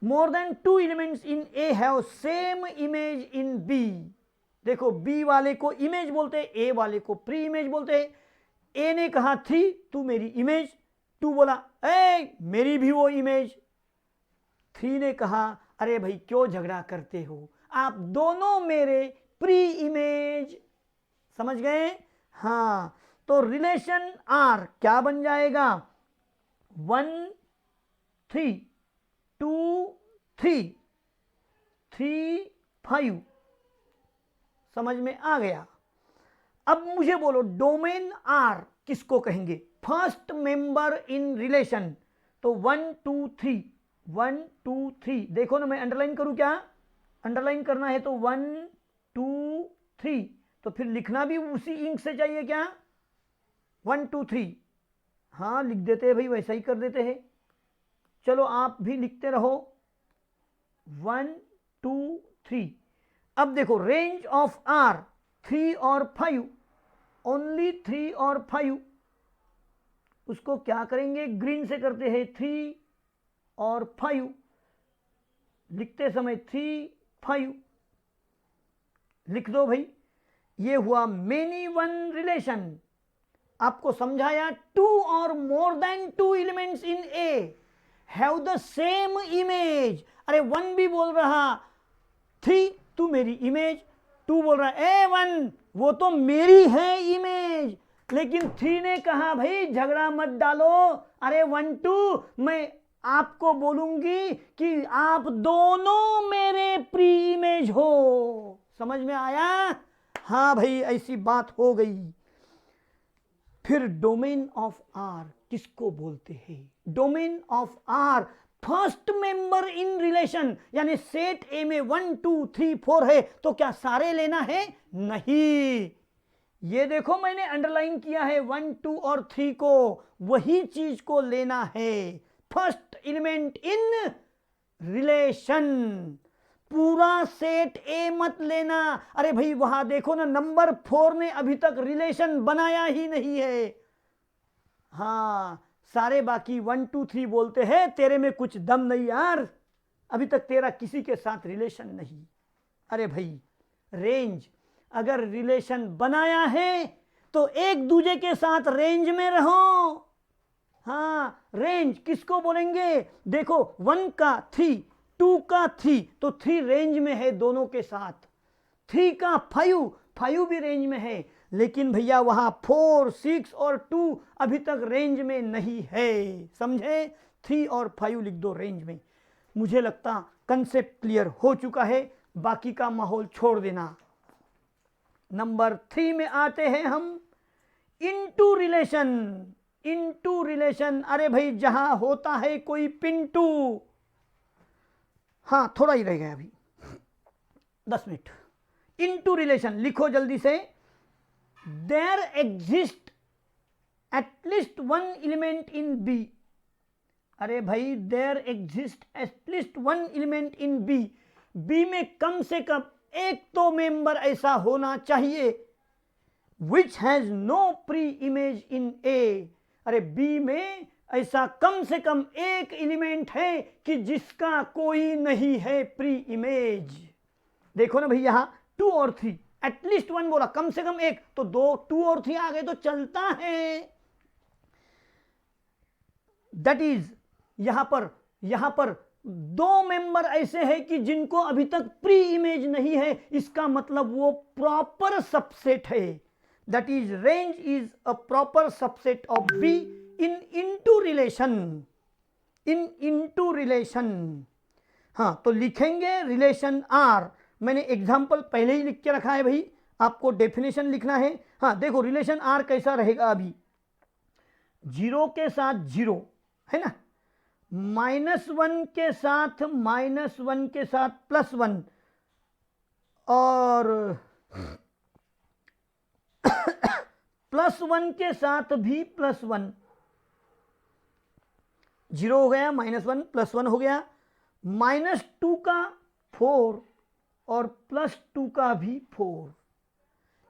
More than 2 elements in A have same image in B. देखो, बी वाले को इमेज बोलते हैं, ए वाले को प्री इमेज बोलते हैं। ए ने कहा 3 तू मेरी इमेज, 2 बोला ए मेरी भी वो इमेज। 3 ने कहा अरे भाई क्यों झगड़ा करते हो, आप दोनों मेरे प्री इमेज। समझ गए। तो रिलेशन आर क्या बन जाएगा, 1 3 2 3 3 5। समझ में आ गया। अब मुझे बोलो, डोमेन आर किसको कहेंगे, फर्स्ट मेंबर इन रिलेशन। तो 1 2 3, 1 2 3। देखो ना, मैं अंडरलाइन करूं क्या, अंडरलाइन करना है तो 1 2 3, तो फिर लिखना भी उसी इंक से चाहिए क्या, 1 2 3। हाँ लिख देते हैं भाई, वैसा ही कर देते हैं। चलो आप भी लिखते रहो 1 2 3। अब देखो रेंज ऑफ आर 3 और 5, ओनली 3 और 5, उसको क्या करेंगे, ग्रीन से करते हैं 3 और 5, लिखते समय 3 5 लिख दो भाई। ये हुआ मेनी वन रिलेशन। आपको समझाया 2 और मोर than 2 elements in A have the same image. अरे 1 भी बोल रहा 3 तू मेरी इमेज, 2 बोल रहा ए 1 वो तो मेरी है इमेज, लेकिन 3 ने कहा भाई झगड़ा मत डालो, अरे 1 2 मैं आपको बोलूंगी कि आप दोनों मेरे प्री इमेज हो। समझ में आया? हाँ भाई ऐसी बात हो गई। फिर डोमेन ऑफ आर किसको बोलते हैं? Domain of R first member in relation, यानी सेट ए में 1 2 3 4 है तो क्या सारे लेना है? नहीं। ये देखो मैंने अंडरलाइन किया है 1 2 और 3 को, वही चीज को लेना है, फर्स्ट एलिमेंट इन रिलेशन। पूरा सेट ए मत लेना। अरे भाई वहां देखो ना नंबर 4 ने अभी तक रिलेशन बनाया ही नहीं है। हाँ सारे बाकी 1 2 3 बोलते हैं तेरे में कुछ दम नहीं यार, अभी तक तेरा किसी के साथ रिलेशन नहीं। अरे भाई रेंज, अगर रिलेशन बनाया है तो एक दूसरे के साथ रेंज में रहो। हाँ रेंज किसको बोलेंगे? देखो 1 का 3, 2 का 3 तो 3 रेंज में है दोनों के साथ, 3 का 5 भी रेंज में है, लेकिन भैया वहां 4 6 और 2 अभी तक रेंज में नहीं है। समझे? 3 और 5 लिख दो रेंज में। मुझे लगता कंसेप्ट क्लियर हो चुका है, बाकी का माहौल छोड़ देना। नंबर 3 में आते हैं हम, इनटू रिलेशन। इनटू रिलेशन, अरे भाई जहां होता है कोई पिंटू। हाँ थोड़ा ही रह गया अभी 10 मिनट। इनटू रिलेशन लिखो जल्दी से। There exist at least 1 element in B. अरे भाई there exist at least 1 element in B, B में कम से कम एक तो मेंबर ऐसा होना चाहिए which has no preimage in A. अरे बी में ऐसा कम से कम एक एलिमेंट है कि जिसका कोई नहीं है प्री इमेज। देखो ना भाई यहां 2 और 3, एटलीस्ट 1 बोला, कम से कम एक, तो 2 और 3 आ गए तो चलता है। दैट इज यहां पर 2 मेंबर ऐसे हैं कि जिनको अभी तक प्री इमेज नहीं है, इसका मतलब वो प्रॉपर सबसेट है। That is range is a proper subset of be in into relation. In into relation, हाँ तो लिखेंगे रिलेशन आर। मैंने एग्जाम्पल पहले ही लिख के रखा है भाई, आपको डेफिनेशन लिखना है। हाँ देखो रिलेशन आर कैसा रहेगा, अभी 0 के साथ 0 है ना, -1 के साथ -1 के साथ +1, और +1 के साथ भी +1, 0 हो गया, -1 +1 हो गया, -2 का 4 और +2 का भी 4।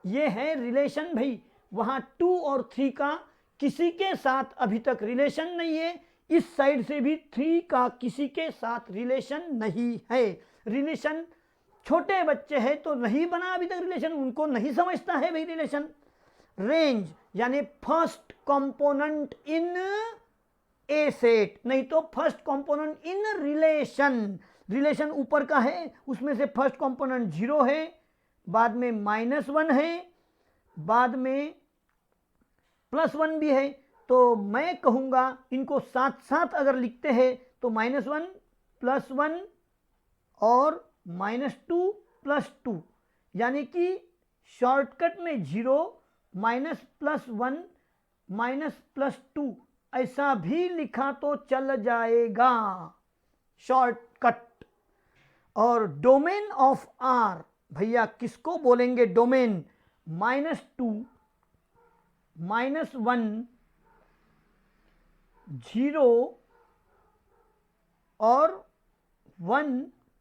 ये है रिलेशन भाई। वहां 2 और 3 का किसी के साथ अभी तक रिलेशन नहीं है, इस साइड से भी 3 का किसी के साथ रिलेशन नहीं है। रिलेशन छोटे बच्चे हैं तो नहीं बना अभी तक रिलेशन, उनको नहीं समझता है भाई रिलेशन। रेंज यानी first component in A set, नहीं तो first component in relation. Relation ऊपर का है, उसमें से फर्स्ट कंपोनेंट 0 है, बाद में -1 है, बाद में +1 भी है। तो मैं कहूंगा इनको साथ साथ अगर लिखते हैं तो -1 +1 और -2 +2, यानी कि शॉर्टकट में 0 -+1 -+2 ऐसा भी लिखा तो चल जाएगा, शॉर्टकट। और डोमेन ऑफ आर भैया किसको बोलेंगे? डोमेन -2 -1 0 और 1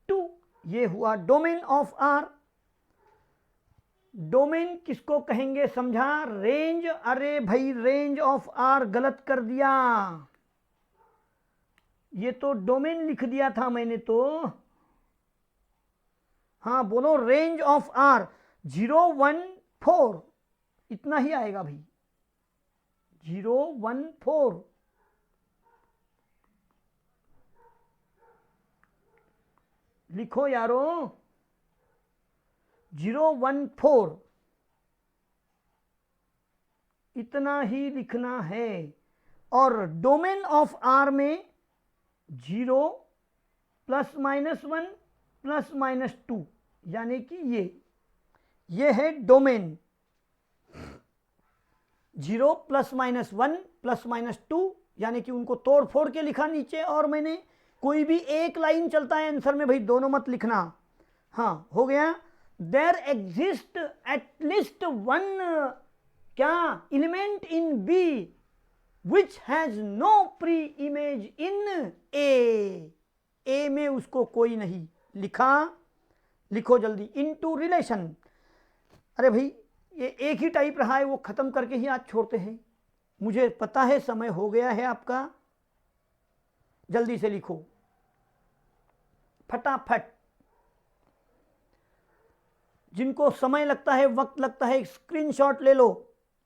2, ये हुआ डोमेन ऑफ आर। डोमेन किसको कहेंगे समझा? रेंज। अरे भाई रेंज ऑफ आर गलत कर दिया, ये तो डोमेन लिख दिया था मैंने तो। हाँ बोलो, रेंज ऑफ आर 0 1 4, इतना ही आएगा भाई, 0 1 4। लिखो यारो, 0 1 4, इतना ही लिखना है। और डोमेन ऑफ आर में 0 ±1 ±2, यानी कि ये है डोमेन। 0 ±1 ±2, यानी कि उनको तोड़ फोड़ के लिखा नीचे, और मैंने कोई भी एक लाइन चलता है आंसर में भाई, दोनों मत लिखना। हाँ हो गया। देयर एग्जिस्ट एटलीस्ट वन क्या element in B which has no preimage in A में उसको कोई नहीं लिखा। लिखो जल्दी, इनटू रिलेशन। अरे भाई ये एक ही टाइप रहा है, वो खत्म करके ही आज छोड़ते हैं, मुझे पता है समय हो गया है आपका, जल्दी से लिखो फटाफट। जिनको समय लगता है, वक्त लगता है, स्क्रीनशॉट ले लो,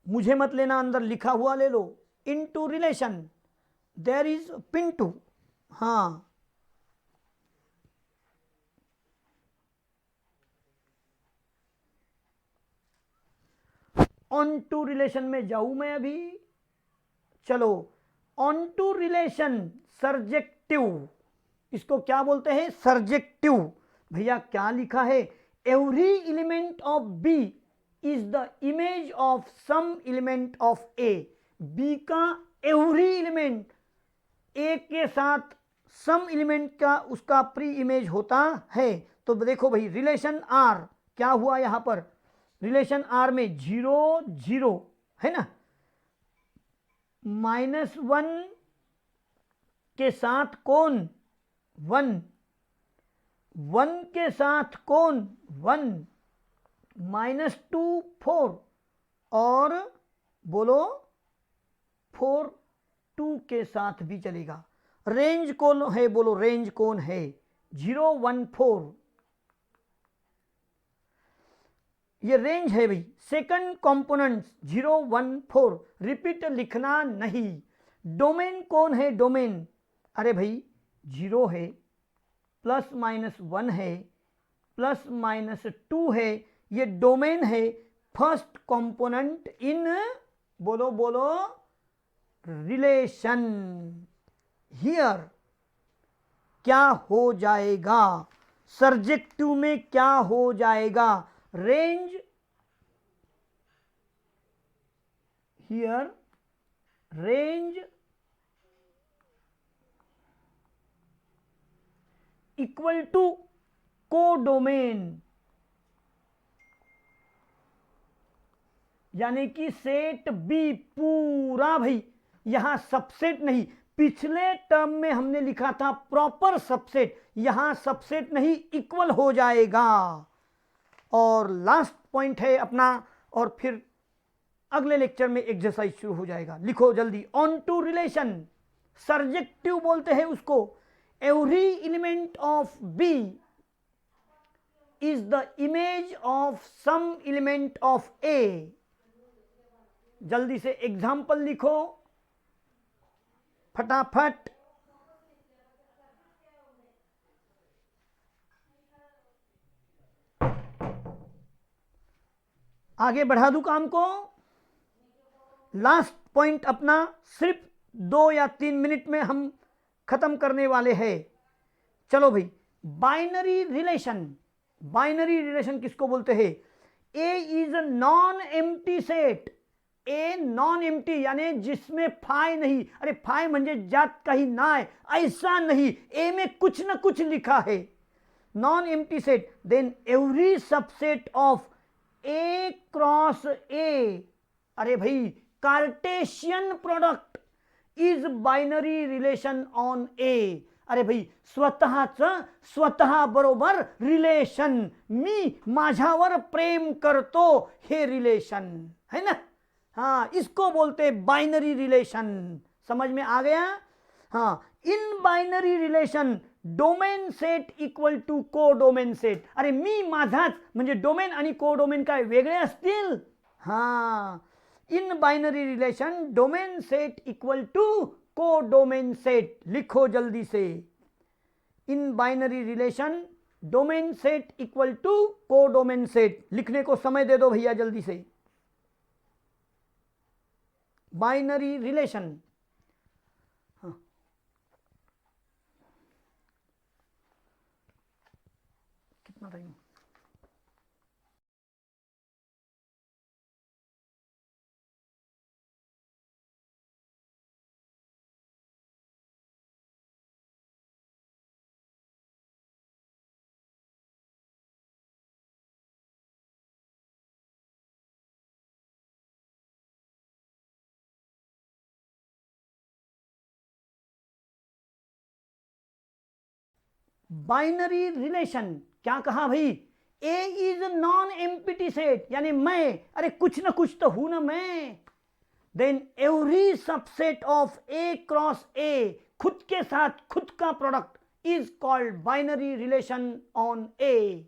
मुझे मत लेना, अंदर लिखा हुआ ले लो। इनटू रिलेशन देयर इज पिंटू। हाँ ऑन टू रिलेशन में जाऊं मैं अभी? चलो, ऑन टू रिलेशन सर्जेक्टिव, इसको क्या बोलते हैं? सर्जेक्टिव। भैया क्या लिखा है? Every element of B is the image of some element of A. B का एवरी एलिमेंट ए के साथ सम एलिमेंट का उसका प्री इमेज होता है। तो देखो भाई, रिलेशन आर क्या हुआ यहां पर? रिलेशन आर में 0 0 है ना, -1 के साथ कौन? 1, 1 के साथ कौन? 1, -2 4, और बोलो 4 2 के साथ भी चलेगा। रेंज कौन है? बोलो रेंज कौन है? 0 1 4, ये रेंज है भाई। सेकंड कंपोनेंट्स 0 1 4, रिपीट लिखना नहीं। डोमेन कौन है? डोमेन अरे भाई 0 है, ±1 है, +-2 है, ये डोमेन है। फर्स्ट कंपोनेंट इन बोलो बोलो रिलेशन। हियर क्या हो जाएगा? सर्जेक्टिव में क्या हो जाएगा? Range here, range equal to codomain, यानी कि सेट बी पूरा भाई, यहां सबसेट नहीं। पिछले टर्म में हमने लिखा था प्रॉपर सबसेट, यहां सबसेट नहीं, इक्वल हो जाएगा। और लास्ट पॉइंट है अपना, और फिर अगले लेक्चर में एक्सरसाइज शुरू हो जाएगा। लिखो जल्दी, ऑन टू रिलेशन सर्जेक्टिव बोलते हैं उसको। Every element of B is the image of some element of A. जल्दी से एग्जाम्पल लिखो फटाफट। आगे बढ़ा दूं काम को? लास्ट पॉइंट अपना सिर्फ 2 या 3 मिनट में हम खत्म करने वाले हैं। चलो भाई, बाइनरी रिलेशन। बाइनरी रिलेशन किसको बोलते हैं? A is non empty set. A non empty यानी जिसमें फाई नहीं। अरे फाई म्हणजे जात काही नाय, ऐसा नहीं, ए में कुछ ना कुछ लिखा है। Non empty set, then every subset of A cross A. अरे भाई Cartesian product, is binary relation on A. अरे भाई, स्वतः बरोबर रिलेशन. मी माझ्यावर प्रेम करतो हे रिलेशन है ना. हाँ, इसको बोलते बायनरी रिलेशन. समझ में आ गया. हाँ, in binary relation domain set equal to codomain set. अरे मी माझाच म्हणजे डोमेन आणि को डोमेन काय वेगळे असतील. हाँ, in binary relation domain set equal to codomain set. लिखो जल्दी से. In binary relation domain set equal to codomain set. लिखने को समय दे दो भैया जल्दी से. Binary relation. हाँ, कितना टाइम. बाइनरी रिलेशन क्या कहा भाई. A is non empty set, यानी मैं, अरे कुछ ना कुछ तो हूं ना मैं. Then every subset of A cross A, खुद के साथ खुद का product, is called binary relation on A.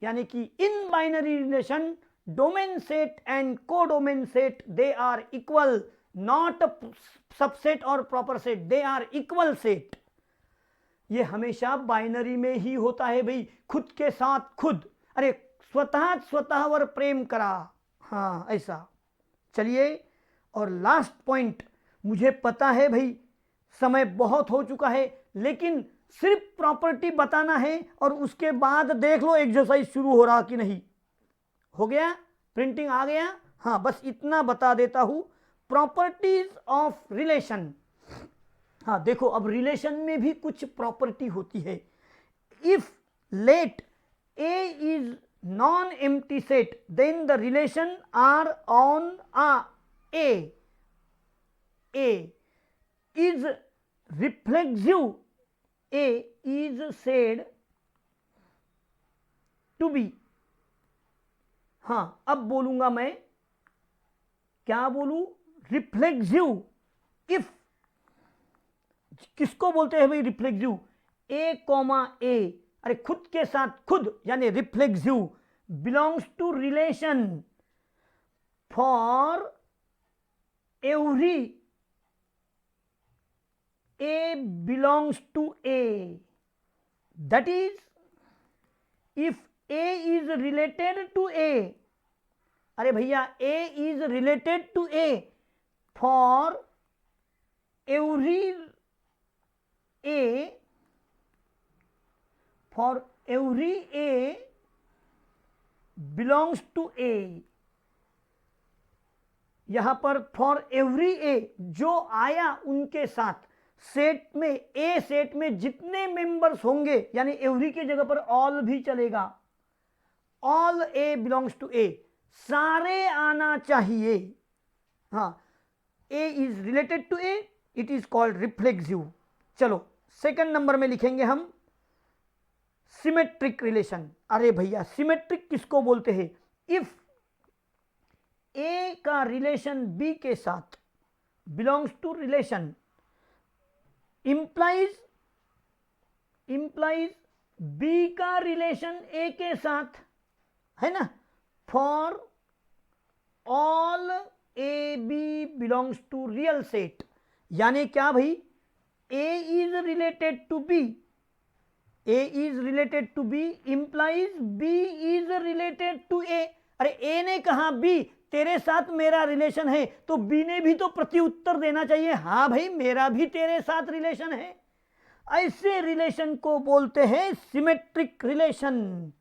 यानी कि in binary relation domain set and codomain set they are equal, not subset और proper set, they are equal set. ये हमेशा बाइनरी में ही होता है भाई. खुद के साथ खुद, अरे स्वतःवर प्रेम करा. हाँ ऐसा. चलिए, और लास्ट पॉइंट. मुझे पता है भाई समय बहुत हो चुका है, लेकिन सिर्फ प्रॉपर्टी बताना है और उसके बाद देख लो एक्सरसाइज शुरू हो रहा कि नहीं. हो गया, प्रिंटिंग आ गया. हाँ, बस इतना बता देता हूं. Properties of relation. हाँ देखो, अब रिलेशन में भी कुछ प्रॉपर्टी होती है. If let A is non empty set, then the relation R on A is reflexive. A is said to be. हाँ, अब बोलूंगा मैं, क्या बोलूं, रिफ्लेक्सिव. इफ, किसको बोलते हैं भाई रिफ्लेक्सिव. ए कॉमा ए, अरे खुद के साथ खुद, यानी reflexive, belongs to relation for every A belongs to A. That is if A is related to A. अरे भैया, A is related to A for every A, for every A belongs to A. यहां पर for every A जो आया उनके साथ सेट में, ए सेट में जितने मेंबर्स होंगे, यानी एवरी की जगह पर ऑल भी चलेगा. All A belongs to A, सारे आना चाहिए. हाँ, A is related to A, it is called reflexive. चलो, सेकंड नंबर में लिखेंगे हम सिमेट्रिक रिलेशन. अरे भैया, सिमेट्रिक किसको बोलते हैं. इफ ए का रिलेशन बी के साथ belongs to relation, implies B का रिलेशन ए के साथ, है ना, for all A B belongs to real set. यानी क्या भाई, A is related to B, A is related to B implies B is related to A. अरे A ने कहा B तेरे साथ मेरा रिलेशन है, तो B ने भी तो प्रत्युत्तर देना चाहिए, हाँ भाई मेरा भी तेरे साथ रिलेशन है. ऐसे रिलेशन को बोलते हैं symmetric relation.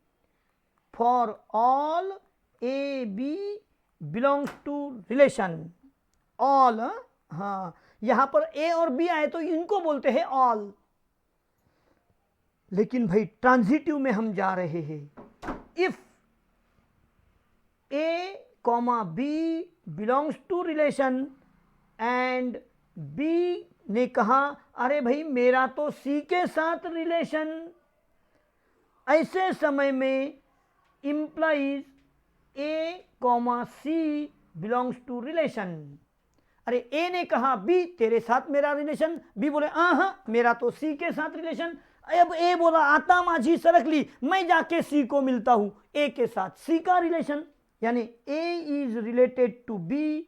For all A B belongs to relation. All, हाँ, यहां पर ए और बी आए तो इनको बोलते हैं ऑल. लेकिन भाई ट्रांजिटिव में हम जा रहे हैं. If A comma B belongs to relation and B ने कहा अरे भाई मेरा तो सी के साथ रिलेशन। ऐसे समय में implies A comma C belongs to relation. अरे ए ने कहा बी तेरे साथ मेरा रिलेशन, बी बोले हाँ मेरा तो सी के साथ रिलेशन। अब ए बोला आता माझी सरकली, मैं जाके सी को मिलता हूं, ए के साथ सी का रिलेशन, यानी A is related to B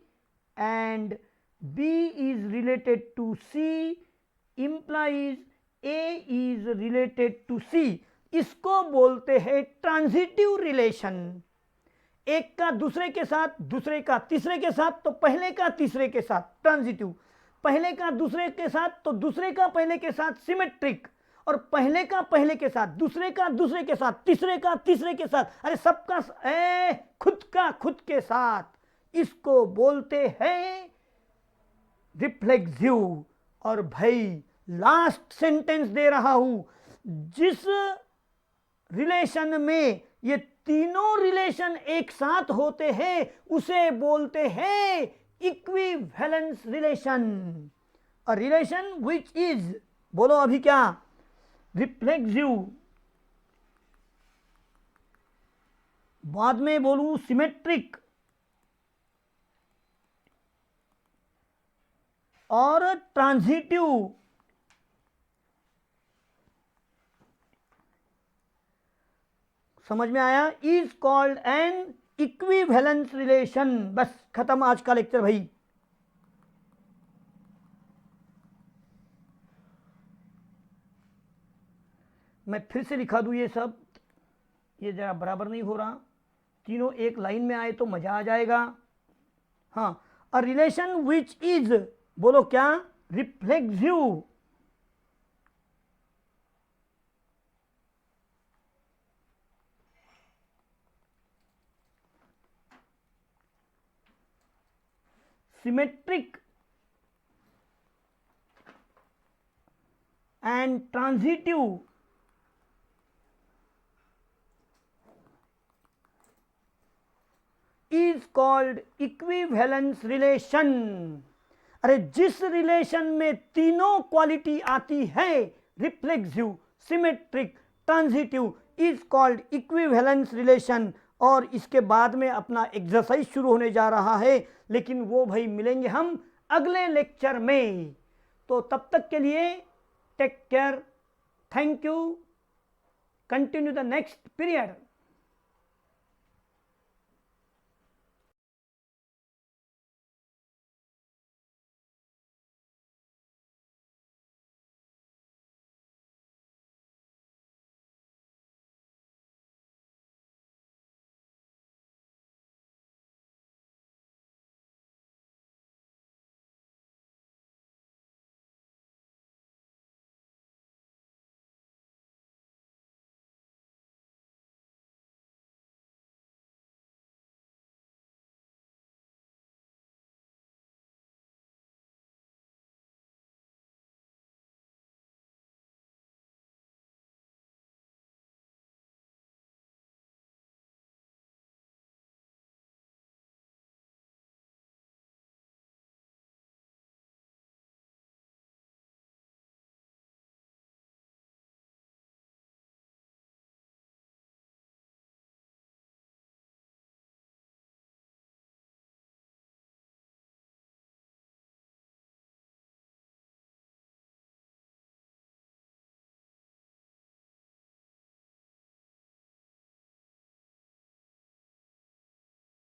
and B is related to C implies A is related to C. इसको बोलते हैं ट्रांजिटिव रिलेशन। एक का दूसरे के साथ, दूसरे का तीसरे के साथ, तो पहले का तीसरे के साथ ट्रांजिटिव, पहले का दूसरे के साथ तो दूसरे का पहले के साथ सिमेट्रिक, और पहले का पहले के साथ, दूसरे का दूसरे के साथ, तीसरे का तीसरे के साथ, अरे सबका खुद का खुद के साथ, इसको बोलते हैं रिफ्लेक्सिव। और भाई लास्ट सेंटेंस दे रहा हूं, जिस रिलेशन में ये तीनों रिलेशन एक साथ होते हैं उसे बोलते हैं equivalence relation. A relation which is, बोलो अभी क्या, रिफ्लेक्सिव, बाद में बोलूं सिमेट्रिक और ट्रांजिटिव। समझ में आया? Is called an equivalence relation. बस खत्म आज का लेक्चर भाई। मैं फिर से लिखा दूं ये सब, ये जरा बराबर नहीं हो रहा, तीनों एक लाइन में आए तो मजा आ जाएगा। हाँ, अ रिलेशन विच इज, बोलो क्या, reflexive, symmetric and transitive is called equivalence relation। अरे जिस रिलेशन में तीनों क्वालिटी आती है, reflexive, symmetric, transitive, is called equivalence relation. और इसके बाद में अपना एक्सरसाइज शुरू होने जा रहा है, लेकिन वो भाई मिलेंगे हम अगले लेक्चर में। तो तब तक के लिए take care, thank you, continue the next period.